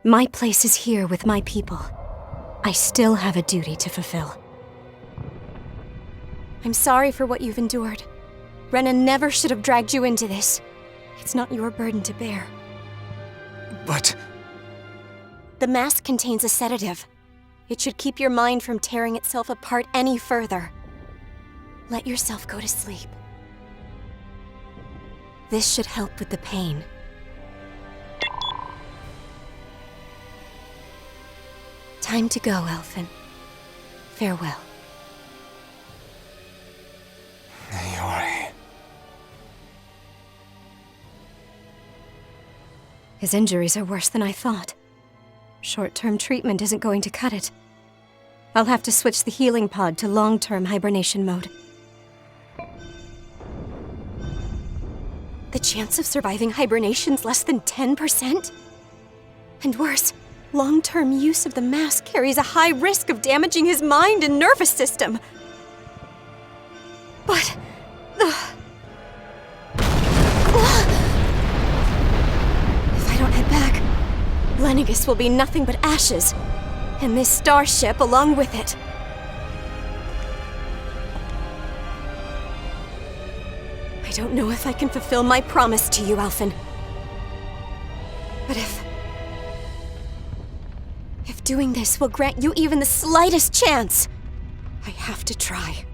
My place is here with my people. I still have a duty to fulfill. I'm sorry for what you've endured. Rena never should have dragged you into this. It's not your burden to bear. But... The mask contains a sedative. It should keep your mind from tearing itself apart any further. Let yourself go to sleep. This should help with the pain. Time to go, Elfin. Farewell. Naori. His injuries are worse than I thought. Short-term treatment isn't going to cut it. I'll have to switch the healing pod to long-term hibernation mode. The chance of surviving hibernation's less than 10%? And worse, long-term use of the mask carries a high risk of damaging his mind and nervous system. But... if I don't head back, Lenegis will be nothing but ashes, and this starship along with it. I don't know if I can fulfill my promise to you, Alphen. But if doing this will grant you even the slightest chance, I have to try.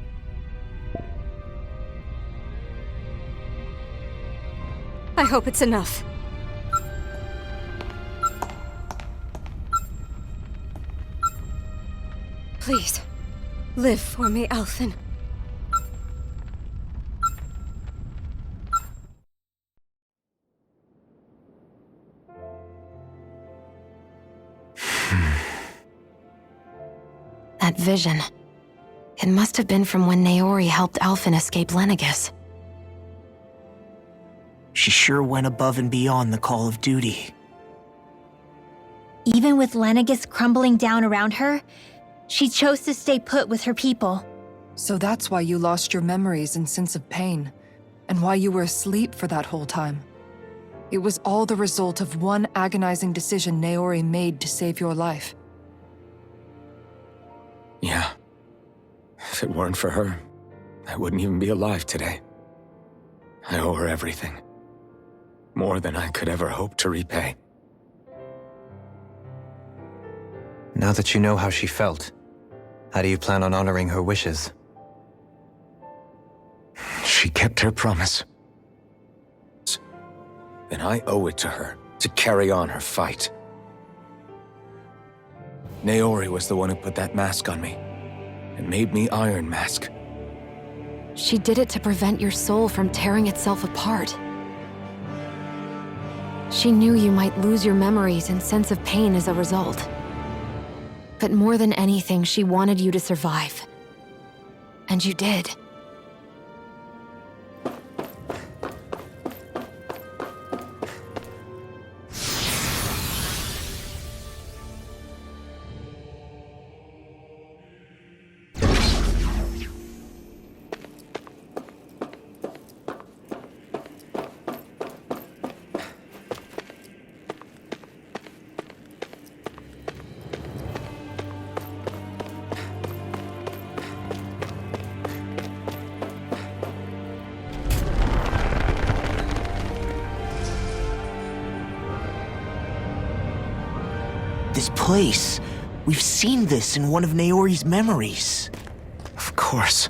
I hope it's enough. Please, live for me, Alphen. That vision. It must have been from when Naori helped Alphen escape Lenegis. She sure went above and beyond the call of duty. Even with Lenegis crumbling down around her, she chose to stay put with her people. So that's why you lost your memories and sense of pain, and why you were asleep for that whole time. It was all the result of one agonizing decision Naori made to save your life. Yeah. If it weren't for her, I wouldn't even be alive today. I owe her everything. More than I could ever hope to repay. Now that you know how she felt, how do you plan on honoring her wishes? She kept her promise. Then I owe it to her to carry on her fight. Naori was the one who put that mask on me, and made me Iron Mask. She did it to prevent your soul from tearing itself apart. She knew you might lose your memories and sense of pain as a result. But more than anything, she wanted you to survive. And you did. This place. We've seen this in one of Naori's memories. Of course.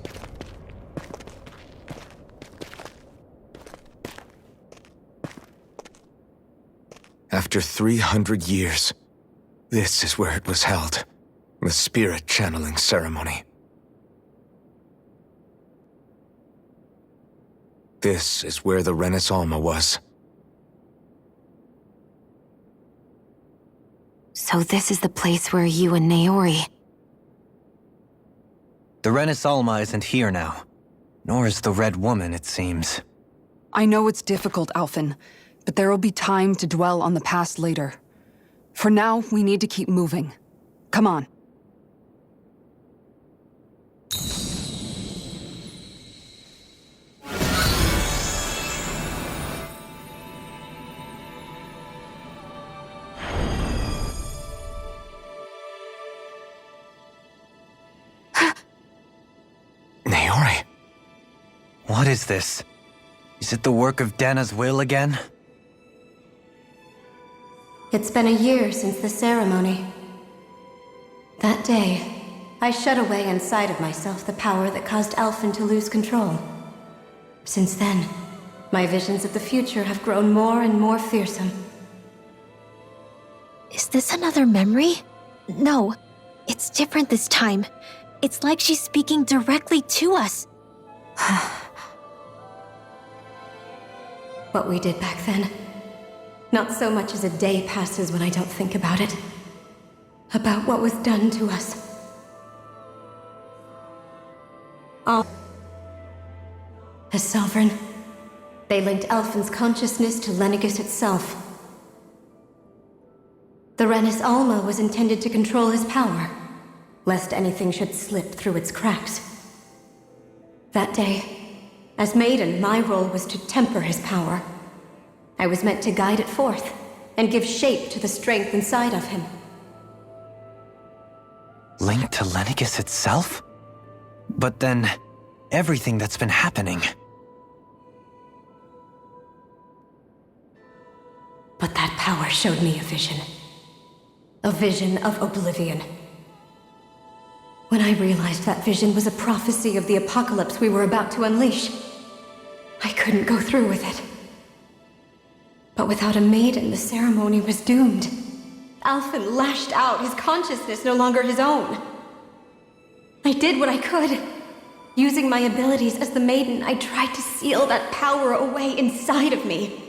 After 300 years, this is where it was held. The spirit channeling ceremony. This is where the Renis Alma was. So this is the place where you and Naori... The Renis Alma isn't here now. Nor is the Red Woman, it seems. I know it's difficult, Alphen, but there will be time to dwell on the past later. For now, we need to keep moving. Come on. Naori, what is this? Is it the work of Dana's will again? It's been a year since the ceremony. That day, I shut away inside of myself the power that caused Alphen to lose control. Since then, my visions of the future have grown more and more fearsome. Is this another memory? No, it's different this time. It's like she's speaking directly to us. What we did back then. Not so much as a day passes when I don't think about it. About what was done to us. As Sovereign, they linked Alphen's consciousness to Lenegis itself. The Renis Alma was intended to control his power, lest anything should slip through its cracks. That day, as Maiden, my role was to temper his power. I was meant to guide it forth, and give shape to the strength inside of him. Linked to Lenegis itself? But then, everything that's been happening. But that power showed me a vision. A vision of oblivion. When I realized that vision was a prophecy of the apocalypse we were about to unleash, I couldn't go through with it. But without a maiden, the ceremony was doomed. Alphen lashed out, his consciousness no longer his own. I did what I could. Using my abilities as the maiden, I tried to seal that power away inside of me.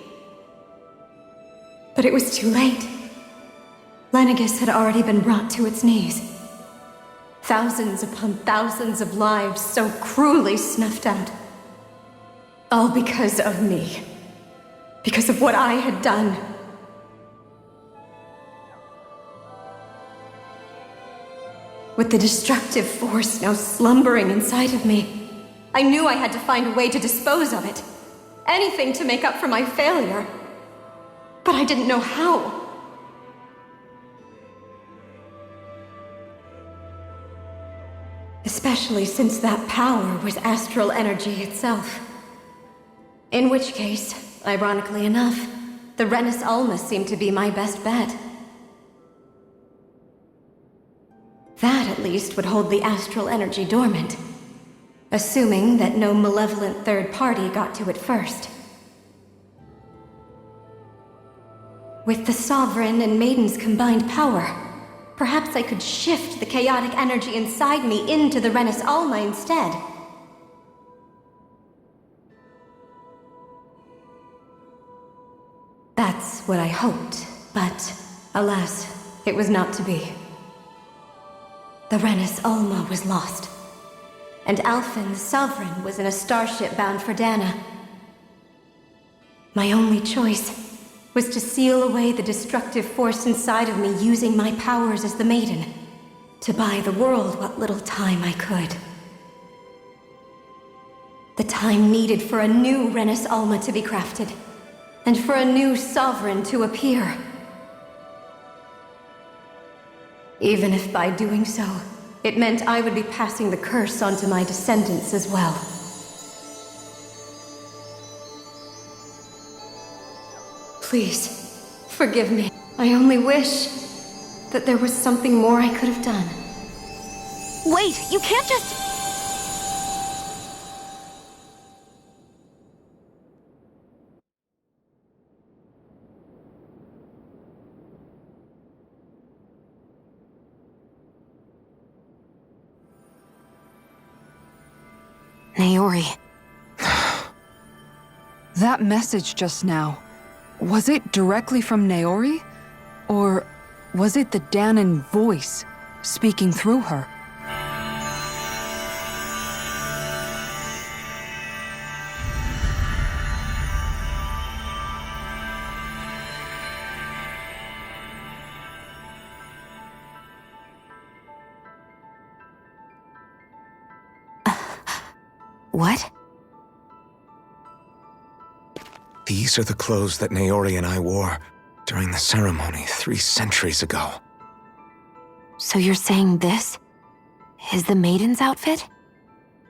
But it was too late. Lenegis had already been brought to its knees. Thousands upon thousands of lives so cruelly snuffed out. All because of me. Because of what I had done. With the destructive force now slumbering inside of me, I knew I had to find a way to dispose of it. Anything to make up for my failure. But I didn't know how. Especially since that power was astral energy itself. In which case, ironically enough, the Renis Alma seemed to be my best bet. That, at least, would hold the astral energy dormant. Assuming that no malevolent third party got to it first. With the Sovereign and Maiden's combined power, perhaps I could shift the chaotic energy inside me into the Renis Alma instead. That's what I hoped, but alas, it was not to be. The Renis Alma was lost, and Alphen, the Sovereign, was in a starship bound for Dana. My only choice was to seal away the destructive force inside of me using my powers as the Maiden, to buy the world what little time I could. The time needed for a new Renis Alma to be crafted, and for a new Sovereign to appear. Even if by doing so, it meant I would be passing the curse onto my descendants as well. Please, forgive me. I only wish that there was something more I could have done. Wait, you can't just... Naori. That message just now, was it directly from Naori? Or was it the Danan voice speaking through her? What? These are the clothes that Naori and I wore during the ceremony 3 centuries ago. So you're saying this is the Maiden's outfit?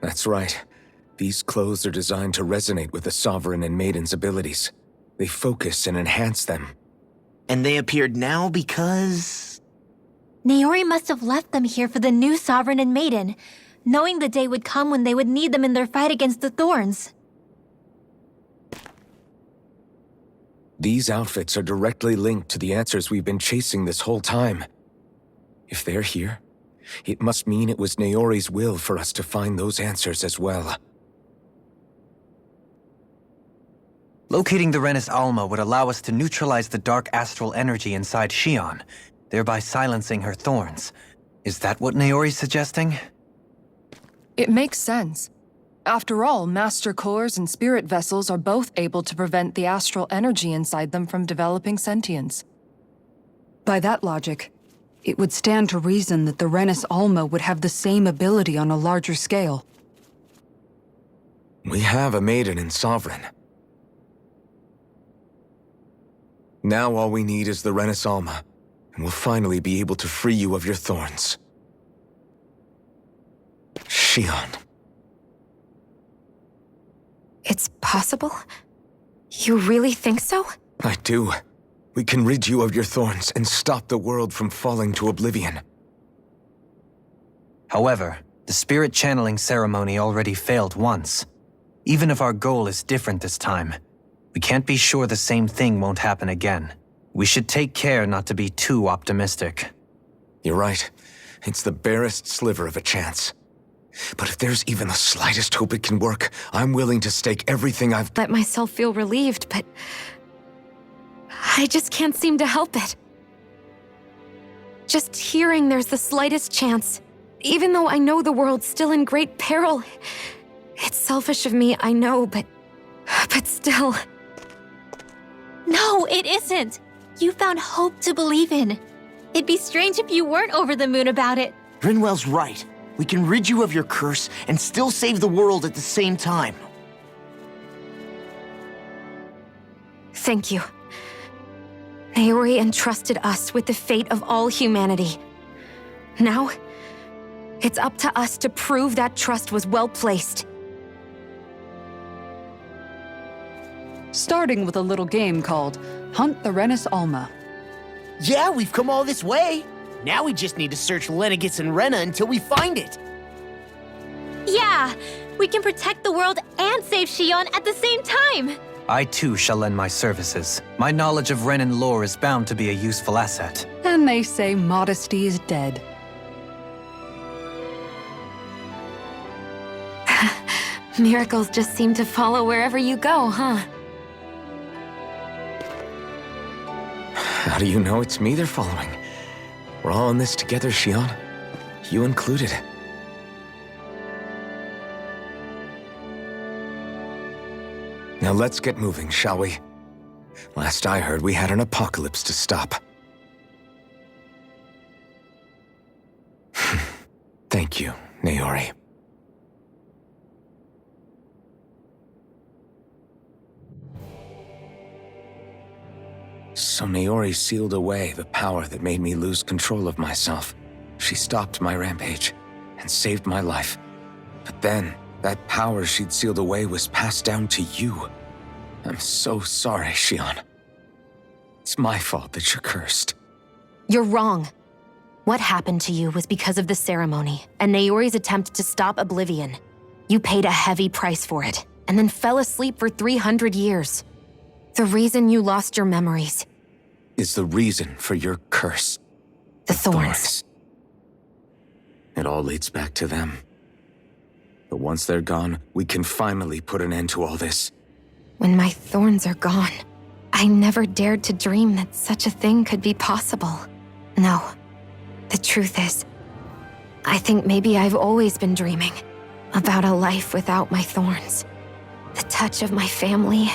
That's right. These clothes are designed to resonate with the Sovereign and Maiden's abilities. They focus and enhance them. And they appeared now because... Naori must have left them here for the new Sovereign and Maiden, knowing the day would come when they would need them in their fight against the Thorns. These outfits are directly linked to the answers we've been chasing this whole time. If they're here, it must mean it was Naori's will for us to find those answers as well. Locating the Renis Alma would allow us to neutralize the dark astral energy inside Shion, thereby silencing her thorns. Is that what Naori's suggesting? It makes sense. After all, Master Cores and Spirit Vessels are both able to prevent the astral energy inside them from developing sentience. By that logic, it would stand to reason that the Renis Alma would have the same ability on a larger scale. We have a Maiden and Sovereign. Now all we need is the Renis Alma, and we'll finally be able to free you of your thorns. Shion. It's possible? You really think so? I do. We can rid you of your thorns and stop the world from falling to oblivion. However, the spirit channeling ceremony already failed once. Even if our goal is different this time, we can't be sure the same thing won't happen again. We should take care not to be too optimistic. You're right. It's the barest sliver of a chance. But if there's even the slightest hope it can work, I'm willing to stake everything I've... Let myself feel relieved, but I just can't seem to help it. Just hearing there's the slightest chance, even though I know the world's still in great peril. It's selfish of me, I know, but still. No, it isn't! You found hope to believe in. It'd be strange if you weren't over the moon about it. Rinwell's right. We can rid you of your curse and still save the world at the same time. Thank you. Naori entrusted us with the fate of all humanity. Now, it's up to us to prove that trust was well placed. Starting with a little game called Hunt the Renis Alma. Yeah, we've come all this way. Now we just need to search Lenegis and Rena until we find it. Yeah! We can protect the world and save Shion at the same time! I too shall lend my services. My knowledge of Renan lore is bound to be a useful asset. And they say modesty is dead. Miracles just seem to follow wherever you go, huh? How do you know it's me they're following? We're all in this together, Shion. You included. Now let's get moving, shall we? Last I heard, we had an apocalypse to stop. Thank you, Naori. So Naori sealed away the power that made me lose control of myself. She stopped my rampage and saved my life. But then, that power she'd sealed away was passed down to you. I'm so sorry, Shion. It's my fault that you're cursed. You're wrong. What happened to you was because of the ceremony and Naori's attempt to stop Oblivion. You paid a heavy price for it, and then fell asleep for 300 years. The reason you lost your memories is the reason for your curse. The thorns. It all leads back to them. But once they're gone, we can finally put an end to all this. When my thorns are gone, I never dared to dream that such a thing could be possible. No, the truth is, I think maybe I've always been dreaming about a life without my thorns. The touch of my family,